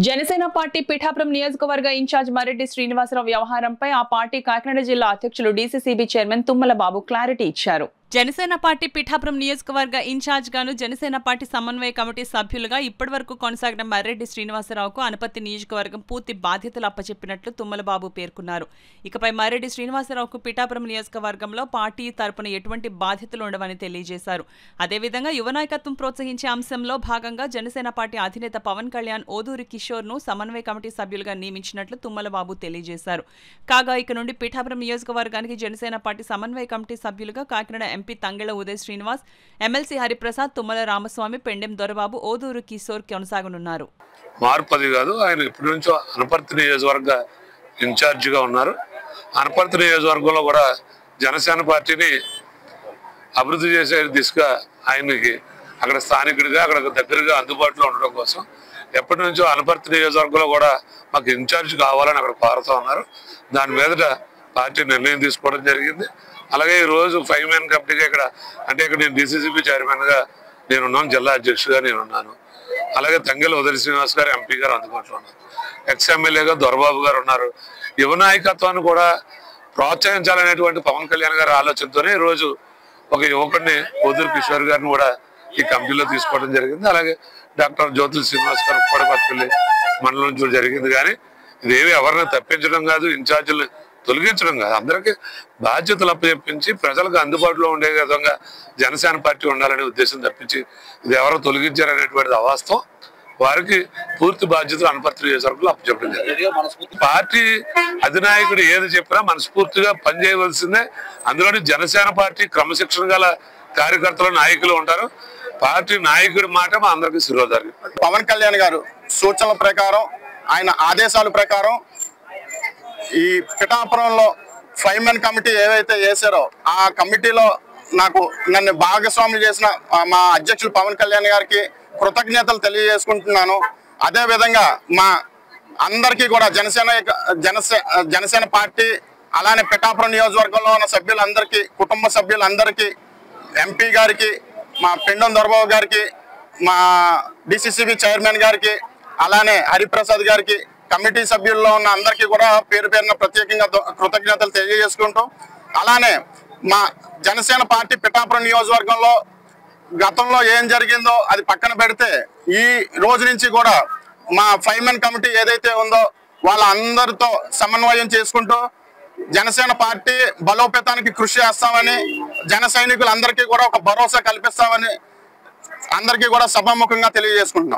Janasena party Pithapuram నియోజకవర్గ incharge Mareddy Srinivasarao వ్యవహారంపై ఆ పార్టీ కాకినాడ జిల్లా అధ్యక్షులు డీసీసీబీ చైర్మన్ తుమ్మల బాబు క్లారిటీ ఇచ్చారు. జనసేన పార్టీ పిఠాపురం నియోజకవర్గ ఇన్ఛార్జ్ గాను జనసేన పార్టీ సమన్వయ కమిటీ సభ్యులుగా ఇప్పటివరకు కొనసాగిన మరెడ్డి శ్రీనివాసరావుకు అనపర్తి నియోజకవర్గం పూర్తి బాధ్యతలు అప్పచెప్పినట్లు తుమ్మలబాబు పేర్కొన్నారు. ఇకపై మరెడ్డి శ్రీనివాసరావుకు పిఠాపురం నియోజకవర్గంలో పార్టీ తరపున ఎటువంటి బాధ్యతలు ఉండవని తెలియజేశారు. అదేవిధంగా యువ నాయకత్వం ప్రోత్సహించే అంశంలో భాగంగా జనసేన పార్టీ అధినేత పవన్ కళ్యాణ్ ఓదూరి కిషోర్ను సమన్వయ కమిటీ సభ్యులుగా నియమించినట్లు తుమ్మలబాబు తెలియజేశారు. కాగా ఇక నుండి పిఠాపురం నియోజకవర్గానికి జనసేన పార్టీ సమన్వయ కమిటీ సభ్యులుగా కాకినాడ ఎంపీ తంగెళ్ల ఉదయ్ శ్రీనివాస్, ఎమ్మెల్సీ హరిప్రసాద్, తుమ్మల రామస్వామి, పెండెం దొరబాబు, ఓదూరు కిషోర్ కొనసాగనున్నారు. మార్పది కాదు, ఆయన ఇప్పటి నుంచో అనపర్తి నియోజకవర్గ ఇన్ఛార్జిగా ఉన్నారు. అనపర్తి నియోజకవర్గంలో కూడా జనసేన పార్టీని అభివృద్ధి చేసే దిశగా ఆయనకి అక్కడ స్థానికుడిగా అక్కడ దగ్గరగా అందుబాటులో ఉండడం కోసం ఎప్పటి నుంచో అనపర్తి నియోజకవర్గంలో కూడా మాకు ఇన్ఛార్జ్ కావాలని అక్కడ కోరుతూ ఉన్నారు. దాని మీదట పార్టీ నిర్ణయం తీసుకోవడం జరిగింది. అలాగే ఈరోజు 5 మ్యాన్ కమిటీగా ఇక్కడ నేను డీసీసీబీ చైర్మన్గా నేనున్నాను, జిల్లా అధ్యక్షుడిగా నేనున్నాను. అలాగే తంగెళ్ల ఉదయ్ శ్రీనివాస్ గారు ఎంపీ గారు అందుబాటులో ఉన్నారు. ఎక్స్ఎమ్మెల్యేగా దొరబాబు గారు ఉన్నారు. యువ నాయకత్వాన్ని కూడా ప్రోత్సహించాలనేటువంటి పవన్ కళ్యాణ్ గారి ఆలోచనతోనే ఈరోజు ఒక యువకుడిని ఓదూరు కిషోర్ గారిని కూడా ఈ కమిటీలో తీసుకోవడం జరిగింది. అలాగే డాక్టర్ జ్యోతుల శ్రీనివాస్ గారు ఉప్పడపల్లి మండలం నుంచి జరిగింది. కానీ ఇదేమి ఎవరిని తప్పించడం కాదు, ఇన్ఛార్జీలు తొలగించడం కాదు, అందరికీ బాధ్యతలు అప్పచెప్పించి ప్రజలకు అందుబాటులో ఉండే విధంగా జనసేన పార్టీ ఉండాలనే ఉద్దేశం తప్పించి ఇది ఎవరో తొలగించారనేటువంటిది అవాస్తవం. వారికి పూర్తి బాధ్యతలు అనపర్తి నియోజకవర్గంలో అప్పచెప్పడం జరిగింది. పార్టీ అధినాయకుడు ఏది చెప్పినా మనస్ఫూర్తిగా పనిచేయవలసిందే. అందులోని జనసేన పార్టీ క్రమశిక్షణ గల కార్యకర్తలు నాయకులు ఉంటారు. పార్టీ నాయకుడి మాట మా అందరికీ శిరోధార్యం. పవన్ కళ్యాణ్ గారు సూచనల ప్రకారం, ఆయన ఆదేశాల ప్రకారం ఈ పిఠాపురంలో 5 మ్యాన్ కమిటీ ఏవైతే వేసారో ఆ కమిటీలో నన్ను భాగస్వాములు చేసిన మా అధ్యక్షులు పవన్ కళ్యాణ్ గారికి కృతజ్ఞతలు తెలియజేసుకుంటున్నాను. అదేవిధంగా మా అందరికీ కూడా జనసేన పార్టీ అలానే పిఠాపురం నియోజకవర్గంలో ఉన్న సభ్యులందరికీ, కుటుంబ సభ్యులందరికీ, ఎంపీ గారికి, మా పెండెం దొరబాబు గారికి, మా డీసీసీబీ చైర్మన్ గారికి, అలానే హరిప్రసాద్ గారికి, కమిటీ సభ్యుల్లో ఉన్న అందరికీ కూడా పేరు పేరున ప్రత్యేకంగా కృతజ్ఞతలు తెలియజేసుకుంటాం. అలానే మా జనసేన పార్టీ పిఠాపురం నియోజకవర్గంలో గతంలో ఏం జరిగిందో అది పక్కన పెడితే ఈ రోజు నుంచి కూడా మా 5 మ్యాన్ కమిటీ ఏదైతే ఉందో వాళ్ళందరితో సమన్వయం చేసుకుంటూ జనసేన పార్టీ బలోపేతానికి కృషి చేస్తామని, జన సైనికులందరికీ కూడా ఒక భరోసా కల్పిస్తామని అందరికీ కూడా సభాముఖంగా తెలియజేసుకుంటున్నాం.